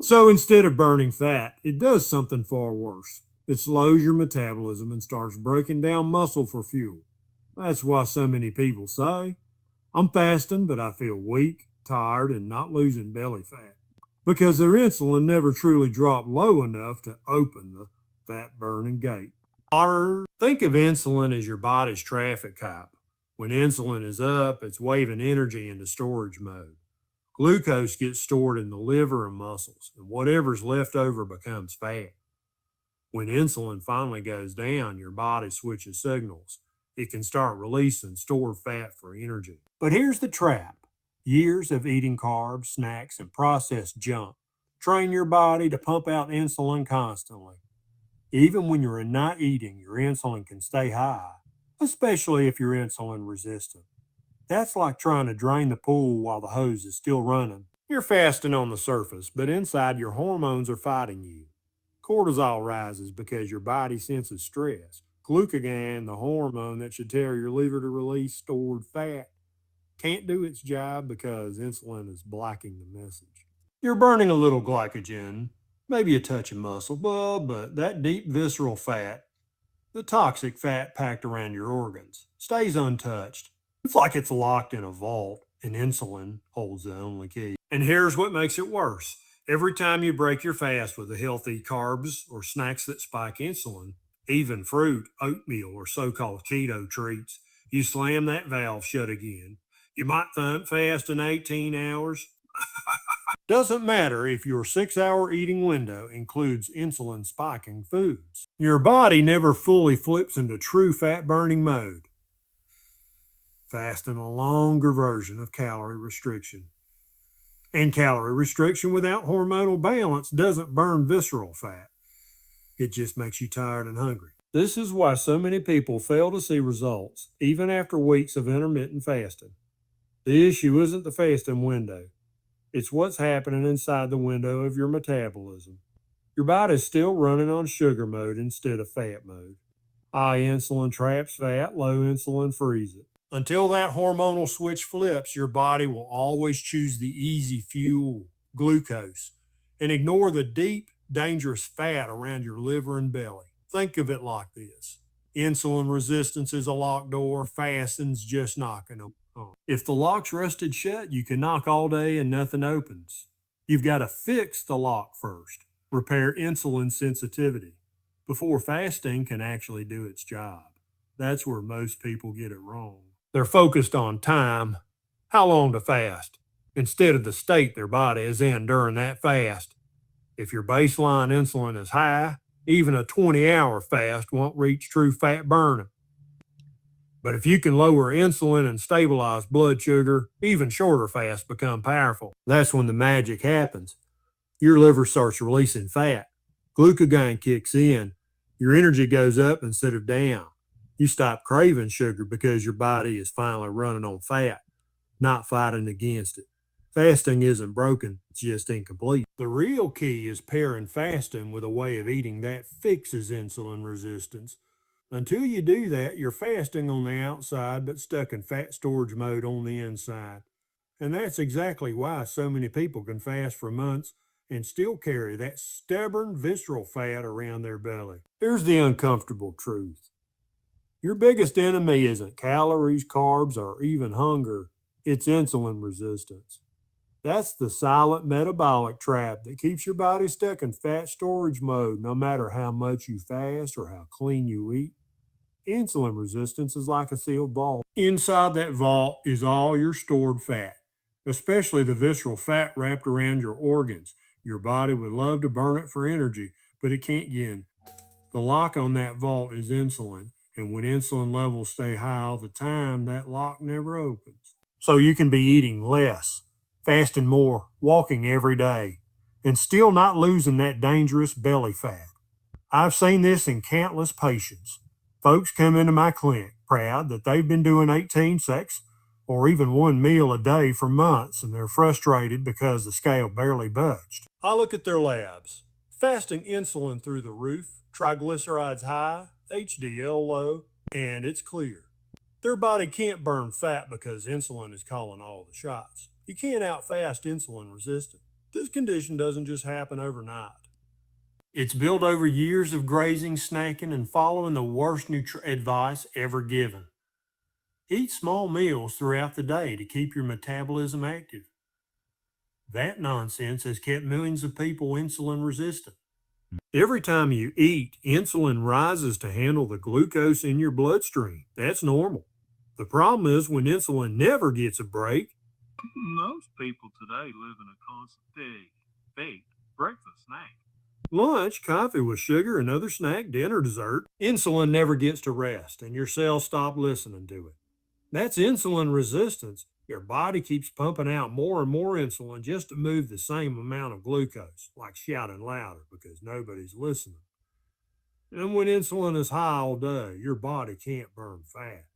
So instead of burning fat, it does something far worse. It slows your metabolism and starts breaking down muscle for fuel. That's why so many people say, I'm fasting, but I feel weak, tired, and not losing belly fat. Because their insulin never truly dropped low enough to open the fat burning gate. Or think of insulin as your body's traffic cop. When insulin is up, it's waving energy into storage mode. Glucose gets stored in the liver and muscles, and whatever's left over becomes fat. When insulin finally goes down, your body switches signals. It can start releasing stored fat for energy. But here's the trap. Years of eating carbs, snacks, and processed junk train your body to pump out insulin constantly. Even when you're not eating, your insulin can stay high, especially if you're insulin resistant. That's like trying to drain the pool while the hose is still running. You're fasting on the surface, but inside your hormones are fighting you. Cortisol rises because your body senses stress. Glucagon, the hormone that should tell your liver to release stored fat, can't do its job because insulin is blocking the message. You're burning a little glycogen, maybe a touch of muscle, but that deep visceral fat, the toxic fat packed around your organs, stays untouched. It's like it's locked in a vault, and insulin holds the only key. And here's what makes it worse. Every time you break your fast with the healthy carbs or snacks that spike insulin, even fruit, oatmeal, or so-called keto treats, you slam that valve shut again. You might thump fast in 18 hours. Doesn't matter if your 6-hour eating window includes insulin spiking foods. Your body never fully flips into true fat burning mode. Fasting, a longer version of calorie restriction. And calorie restriction without hormonal balance doesn't burn visceral fat. It just makes you tired and hungry. This is why so many people fail to see results, even after weeks of intermittent fasting. The issue isn't the fasting window. It's what's happening inside the window of your metabolism. Your body's still running on sugar mode instead of fat mode. High insulin traps fat, low insulin frees it. Until that hormonal switch flips, your body will always choose the easy fuel, glucose, and ignore the deep, dangerous fat around your liver and belly. Think of it like this. Insulin resistance is a locked door, fasting's just knocking on. If the lock's rusted shut, you can knock all day and nothing opens. You've got to fix the lock first, repair insulin sensitivity, before fasting can actually do its job. That's where most people get it wrong. They're focused on time, how long to fast, instead of the state their body is in during that fast. If your baseline insulin is high, even a 20-hour fast won't reach true fat burning. But if you can lower insulin and stabilize blood sugar, even shorter fasts become powerful. That's when the magic happens. Your liver starts releasing fat. Glucagon kicks in. Your energy goes up instead of down. You stop craving sugar because your body is finally running on fat, not fighting against it. Fasting isn't broken, it's just incomplete. The real key is pairing fasting with a way of eating that fixes insulin resistance. Until you do that, you're fasting on the outside but stuck in fat storage mode on the inside. And that's exactly why so many people can fast for months and still carry that stubborn visceral fat around their belly. Here's the uncomfortable truth. Your biggest enemy isn't calories, carbs, or even hunger. It's insulin resistance. That's the silent metabolic trap that keeps your body stuck in fat storage mode no matter how much you fast or how clean you eat. Insulin resistance is like a sealed vault. Inside that vault is all your stored fat, especially the visceral fat wrapped around your organs. Your body would love to burn it for energy, but it can't get in. The lock on that vault is insulin, and when insulin levels stay high all the time, that lock never opens. So you can be eating less, fasting more, walking every day, and still not losing that dangerous belly fat. I've seen this in countless patients. Folks come into my clinic proud that they've been doing 18 secs or even one meal a day for months, and they're frustrated because the scale barely budged. I look at their labs. Fasting insulin through the roof, triglycerides high, HDL low, and it's clear. Their body can't burn fat because insulin is calling all the shots. You can't outfast insulin resistance. This condition doesn't just happen overnight. It's built over years of grazing, snacking, and following the worst advice ever given. Eat small meals throughout the day to keep your metabolism active. That nonsense has kept millions of people insulin resistant. Every time you eat, insulin rises to handle the glucose in your bloodstream. That's normal. The problem is when insulin never gets a break. Most people today live in a constant feed, breakfast, snack. Lunch, coffee with sugar, another snack, dinner, dessert. Insulin never gets to rest, and your cells stop listening to it. That's insulin resistance. Your body keeps pumping out more and more insulin just to move the same amount of glucose, like shouting louder because nobody's listening. And when insulin is high all day, your body can't burn fat.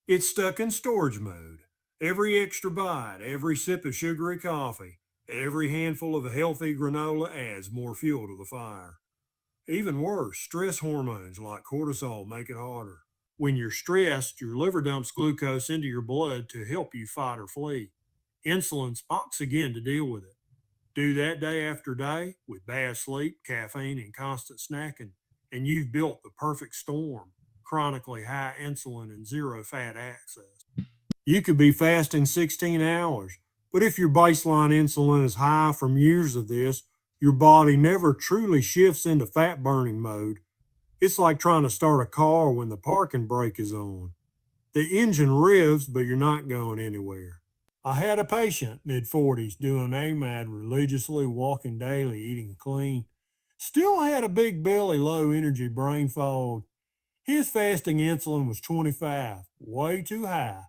It's stuck in storage mode. Every extra bite, every sip of sugary coffee, every handful of healthy granola adds more fuel to the fire. Even worse, stress hormones like cortisol make it harder. When you're stressed, your liver dumps glucose into your blood to help you fight or flee. Insulin spikes again to deal with it. Do that day after day with bad sleep, caffeine, and constant snacking, and you've built the perfect storm: chronically high insulin and zero fat access. You could be fasting 16 hours, but if your baseline insulin is high from years of this, your body never truly shifts into fat burning mode. It's like trying to start a car when the parking brake is on. The engine revs, but you're not going anywhere. I had a patient, mid-40s, doing AMAD religiously, walking daily, eating clean. Still had a big belly, low energy, brain fog. His fasting insulin was 25, way too high.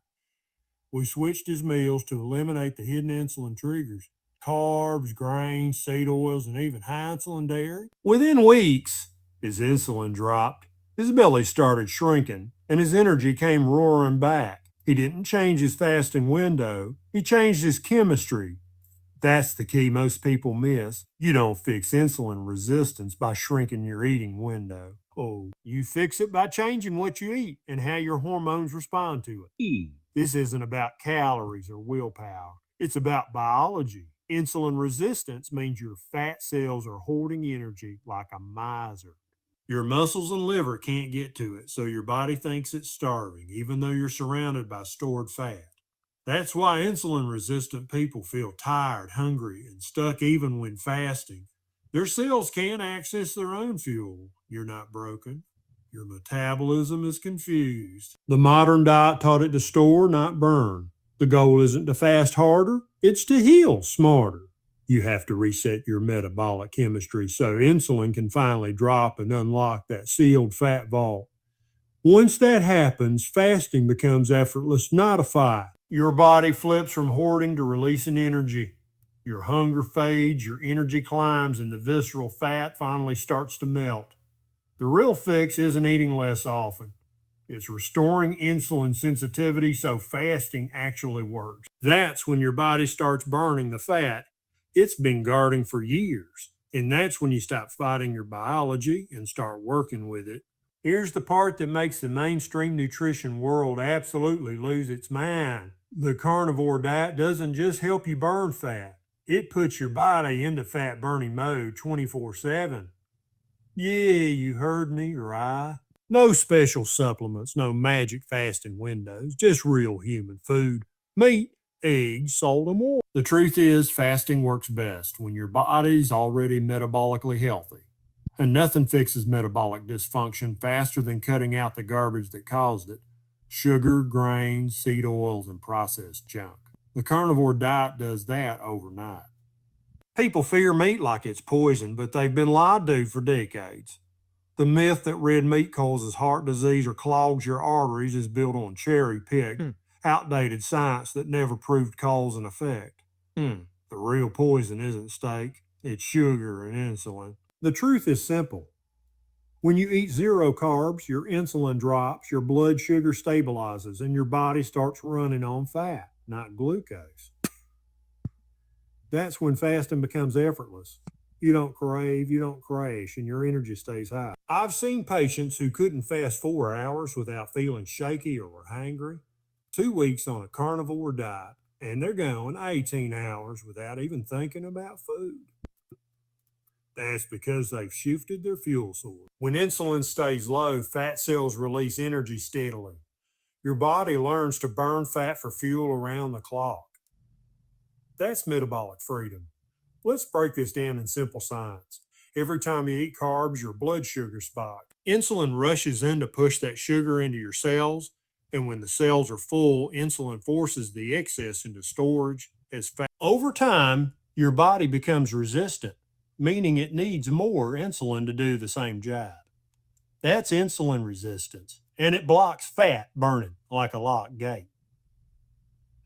We switched his meals to eliminate the hidden insulin triggers: carbs, grains, seed oils, and even high insulin dairy. Within weeks, his insulin dropped, his belly started shrinking, and his energy came roaring back. He didn't change his fasting window, he changed his chemistry. That's the key most people miss. You don't fix insulin resistance by shrinking your eating window. Oh, you fix it by changing what you eat and how your hormones respond to it. This isn't about calories or willpower. It's about biology. Insulin resistance means your fat cells are hoarding energy like a miser. Your muscles and liver can't get to it, so your body thinks it's starving, even though you're surrounded by stored fat. That's why insulin-resistant people feel tired, hungry, and stuck even when fasting. Their cells can't access their own fuel. You're not broken. Your metabolism is confused. The modern diet taught it to store, not burn. The goal isn't to fast harder, it's to heal smarter. You have to reset your metabolic chemistry so insulin can finally drop and unlock that sealed fat vault. Once that happens, fasting becomes effortless, not a fight. Your body flips from hoarding to releasing energy. Your hunger fades, your energy climbs, and the visceral fat finally starts to melt. The real fix isn't eating less often. It's restoring insulin sensitivity so fasting actually works. That's when your body starts burning the fat it's been guarding for years. And that's when you stop fighting your biology and start working with it. Here's the part that makes the mainstream nutrition world absolutely lose its mind. The carnivore diet doesn't just help you burn fat. It puts your body into fat burning mode 24/7. Yeah, you heard me right. No special supplements, no magic fasting windows, just real human food. Meat, eggs, salt, and water. The truth is, fasting works best when your body's already metabolically healthy. And nothing fixes metabolic dysfunction faster than cutting out the garbage that caused it: sugar, grains, seed oils, and processed junk. The carnivore diet does that overnight. People fear meat like it's poison, but they've been lied to for decades. The myth that red meat causes heart disease or clogs your arteries is built on cherry-picked, outdated science that never proved cause and effect. The real poison isn't steak, it's sugar and insulin. The truth is simple. When you eat zero carbs, your insulin drops, your blood sugar stabilizes, and your body starts running on fat, not glucose. That's when fasting becomes effortless. You don't crave, you don't crash, and your energy stays high. I've seen patients who couldn't fast 4 hours without feeling shaky or hangry. 2 weeks on a carnivore diet, and they're going 18 hours without even thinking about food. That's because they've shifted their fuel source. When insulin stays low, fat cells release energy steadily. Your body learns to burn fat for fuel around the clock. That's metabolic freedom. Let's break this down in simple science. Every time you eat carbs, your blood sugar spikes. Insulin rushes in to push that sugar into your cells, and when the cells are full, insulin forces the excess into storage as fat. Over time, your body becomes resistant, meaning it needs more insulin to do the same job. That's insulin resistance, and it blocks fat burning like a locked gate.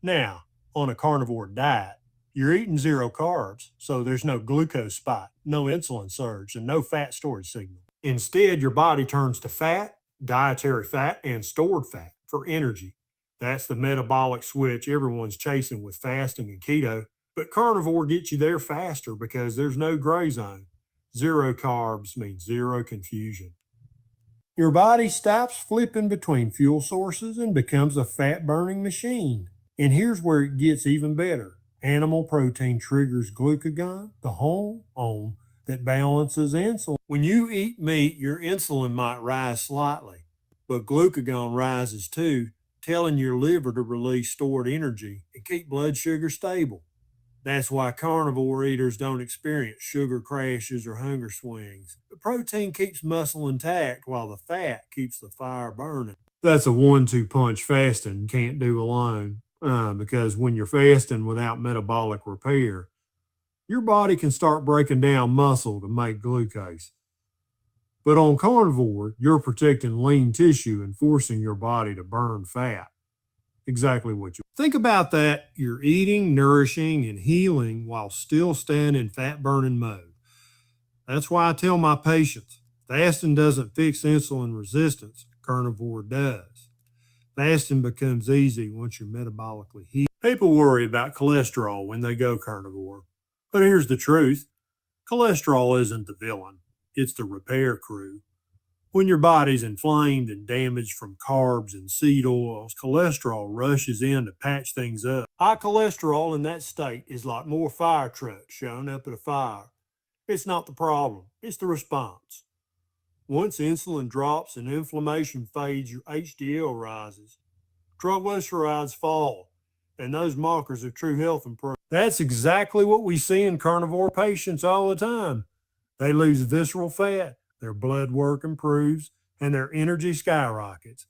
Now, on a carnivore diet, you're eating zero carbs, so there's no glucose spike, no insulin surge, and no fat storage signal. Instead, your body turns to fat, dietary fat, and stored fat for energy. That's the metabolic switch everyone's chasing with fasting and keto, but carnivore gets you there faster because there's no gray zone. Zero carbs means zero confusion. Your body stops flipping between fuel sources and becomes a fat-burning machine. And here's where it gets even better. Animal protein triggers glucagon, the hormone that balances insulin. When you eat meat, your insulin might rise slightly, but glucagon rises too, telling your liver to release stored energy and keep blood sugar stable. That's why carnivore eaters don't experience sugar crashes or hunger swings. The protein keeps muscle intact while the fat keeps the fire burning. That's a 1-2 punch fasting can't do alone. Because when you're fasting without metabolic repair, your body can start breaking down muscle to make glucose. But on carnivore, you're protecting lean tissue and forcing your body to burn fat. Exactly what you think about that. You're eating, nourishing, and healing while still staying in fat-burning mode. That's why I tell my patients, fasting doesn't fix insulin resistance, carnivore does. Fasting becomes easy once you're metabolically healed. People worry about cholesterol when they go carnivore. But here's the truth. Cholesterol isn't the villain. It's the repair crew. When your body's inflamed and damaged from carbs and seed oils, cholesterol rushes in to patch things up. High cholesterol in that state is like more fire trucks showing up at a fire. It's not the problem. It's the response. Once insulin drops and inflammation fades, your HDL rises. Triglycerides fall, and those markers of true health improve. That's exactly what we see in carnivore patients all the time. They lose visceral fat, their blood work improves, and their energy skyrockets.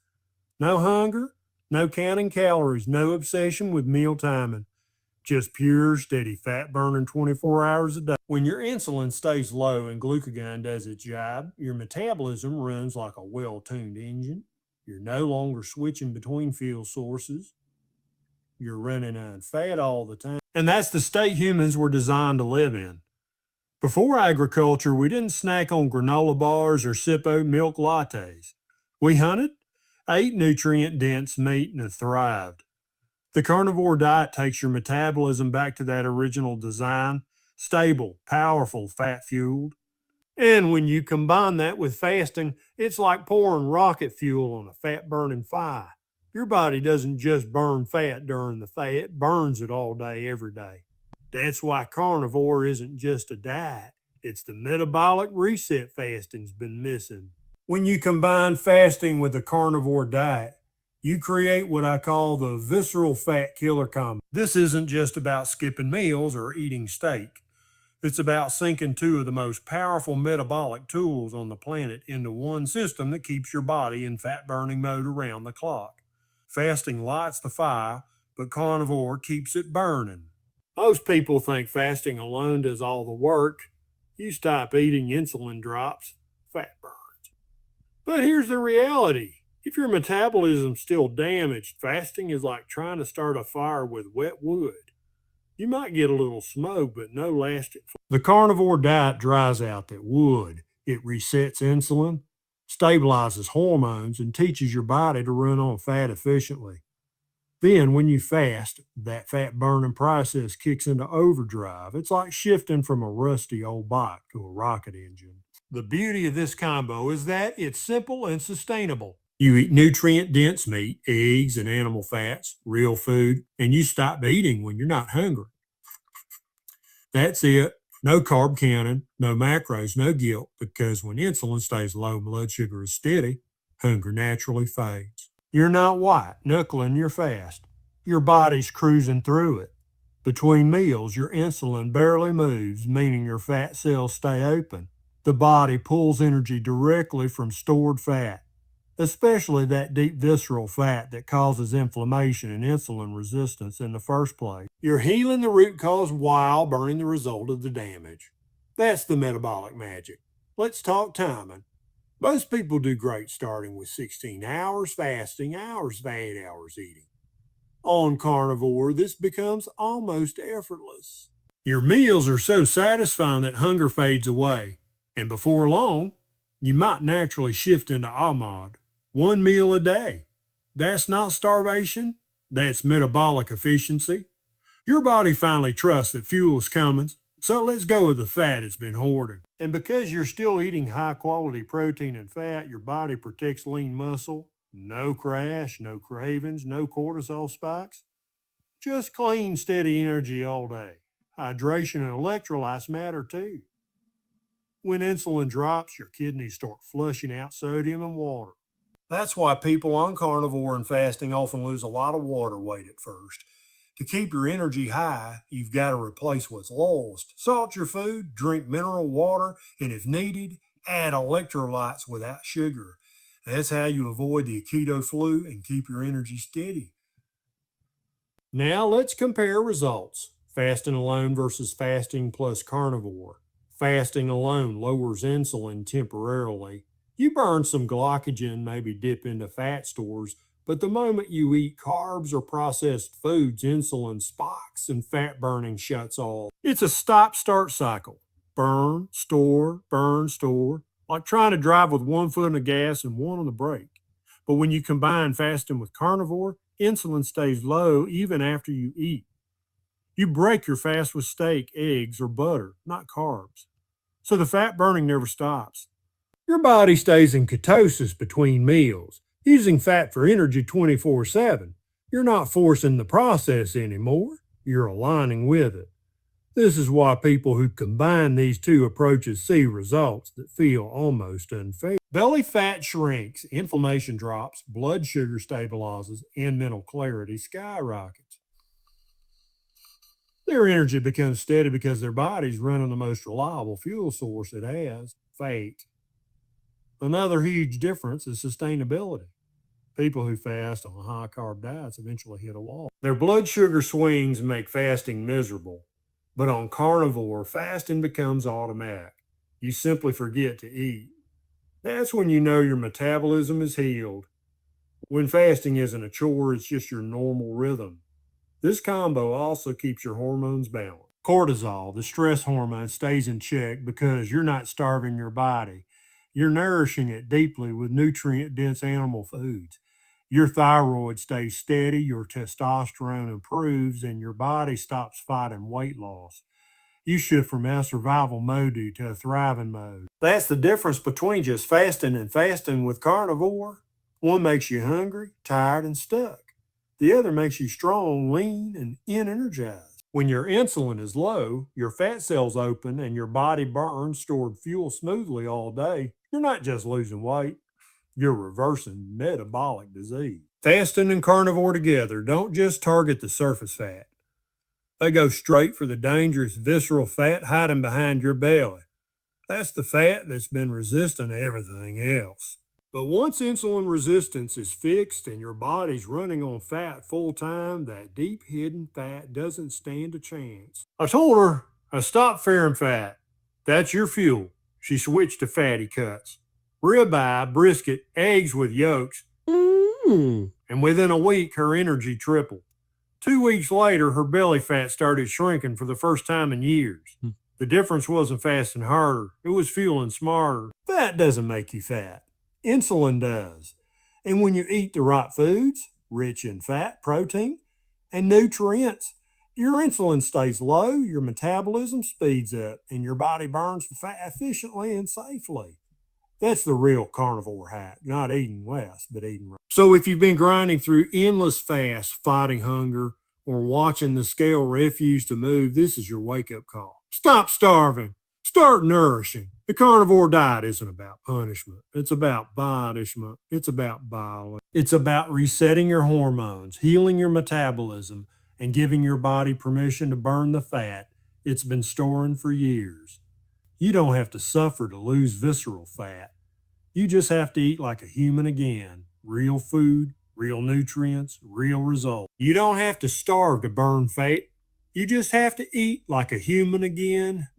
No hunger, no counting calories, no obsession with meal timing. Just pure, steady fat burning 24 hours a day. When your insulin stays low and glucagon does its job, your metabolism runs like a well-tuned engine. You're no longer switching between fuel sources. You're running on fat all the time. And that's the state humans were designed to live in. Before agriculture, we didn't snack on granola bars or sip oat milk lattes. We hunted, ate nutrient-dense meat, and thrived. The carnivore diet takes your metabolism back to that original design, stable, powerful, fat-fueled. And when you combine that with fasting, it's like pouring rocket fuel on a fat-burning fire. Your body doesn't just burn fat during the fast, it burns it all day, every day. That's why carnivore isn't just a diet. It's the metabolic reset fasting's been missing. When you combine fasting with a carnivore diet, you create what I call the visceral fat killer combo. This isn't just about skipping meals or eating steak. It's about syncing two of the most powerful metabolic tools on the planet into one system that keeps your body in fat-burning mode around the clock. Fasting lights the fire, but carnivore keeps it burning. Most people think fasting alone does all the work. You stop eating, insulin drops, fat burns. But here's the reality. If your metabolism's still damaged, fasting is like trying to start a fire with wet wood. You might get a little smoke, but no lasting. The carnivore diet dries out that wood. It resets insulin, stabilizes hormones, and teaches your body to run on fat efficiently. Then, when you fast, that fat burning process kicks into overdrive. It's like shifting from a rusty old bike to a rocket engine. The beauty of this combo is that it's simple and sustainable. You eat nutrient-dense meat, eggs, and animal fats, real food, and you stop eating when you're not hungry. That's it. No carb counting, no macros, no guilt, because when insulin stays low, blood sugar is steady, hunger naturally fades. You're not white knuckling your fast. Your body's cruising through it. Between meals, your insulin barely moves, meaning your fat cells stay open. The body pulls energy directly from stored fat, especially that deep visceral fat that causes inflammation and insulin resistance in the first place. You're healing the root cause while burning the result of the damage. That's the metabolic magic. Let's talk timing. Most people do great starting with 16 hours fasting, hours to 8 hours eating. On carnivore, this becomes almost effortless. Your meals are so satisfying that hunger fades away, and before long, you might naturally shift into AMOD, one meal a day. That's not starvation, that's metabolic efficiency. Your body finally trusts that fuel is coming, so let's go with the fat it's been hoarding. And because you're still eating high quality protein and fat, your body protects lean muscle. No crash, no cravings, no cortisol spikes. Just clean, steady energy all day. Hydration and electrolytes matter too. When insulin drops, your kidneys start flushing out sodium and water. That's why people on carnivore and fasting often lose a lot of water weight at first. To keep your energy high, you've got to replace what's lost. Salt your food, drink mineral water, and if needed, add electrolytes without sugar. That's how you avoid the keto flu and keep your energy steady. Now let's compare results. Fasting alone versus fasting plus carnivore. Fasting alone lowers insulin temporarily. You burn some glycogen, maybe dip into fat stores, but the moment you eat carbs or processed foods, insulin spikes and fat burning shuts off. It's a stop-start cycle. Burn, store, like trying to drive with one foot on the gas and one on the brake. But when you combine fasting with carnivore, insulin stays low even after you eat. You break your fast with steak, eggs, or butter, not carbs. So the fat burning never stops. Your body stays in ketosis between meals, using fat for energy 24/7. You're not forcing the process anymore. You're aligning with it. This is why people who combine these two approaches see results that feel almost unfair. Belly fat shrinks, inflammation drops, blood sugar stabilizes, and mental clarity skyrockets. Their energy becomes steady because their body's running the most reliable fuel source it has, fat. Another huge difference is sustainability. People who fast on high carb diets eventually hit a wall. Their blood sugar swings make fasting miserable. But on carnivore, fasting becomes automatic. You simply forget to eat. That's when you know your metabolism is healed. When fasting isn't a chore, it's just your normal rhythm. This combo also keeps your hormones balanced. Cortisol, the stress hormone, stays in check because you're not starving your body. You're nourishing it deeply with nutrient-dense animal foods. Your thyroid stays steady, your testosterone improves, and your body stops fighting weight loss. You shift from a survival mode to a thriving mode. That's the difference between just fasting and fasting with carnivore. One makes you hungry, tired, and stuck. The other makes you strong, lean, and energized. When your insulin is low, your fat cells open, and your body burns stored fuel smoothly all day, you're not just losing weight, you're reversing metabolic disease. Fasting and carnivore together don't just target the surface fat. They go straight for the dangerous visceral fat hiding behind your belly. That's the fat that's been resistant to everything else. But once insulin resistance is fixed and your body's running on fat full time, that deep hidden fat doesn't stand a chance. I told her, I stopped fearing fat. That's your fuel. She switched to fatty cuts. Ribeye, brisket, eggs with yolks. And within a week, her energy tripled. 2 weeks later, her belly fat started shrinking for the first time in years. The difference wasn't fasting harder, it was fueling smarter. Fat doesn't make you fat. Insulin does. And when you eat the right foods, rich in fat, protein, and nutrients, your insulin stays low, your metabolism speeds up, and your body burns the fat efficiently and safely. That's the real carnivore hack, not eating less, but eating right. So if you've been grinding through endless fasts, fighting hunger, or watching the scale refuse to move, this is your wake-up call. Stop starving. Start nourishing. The carnivore diet isn't about punishment. It's about punishment. It's about biology. It's about resetting your hormones, healing your metabolism, and giving your body permission to burn the fat it's been storing for years. You don't have to suffer to lose visceral fat. You just have to eat like a human again. Real food, real nutrients, real results. You don't have to starve to burn fat. You just have to eat like a human again.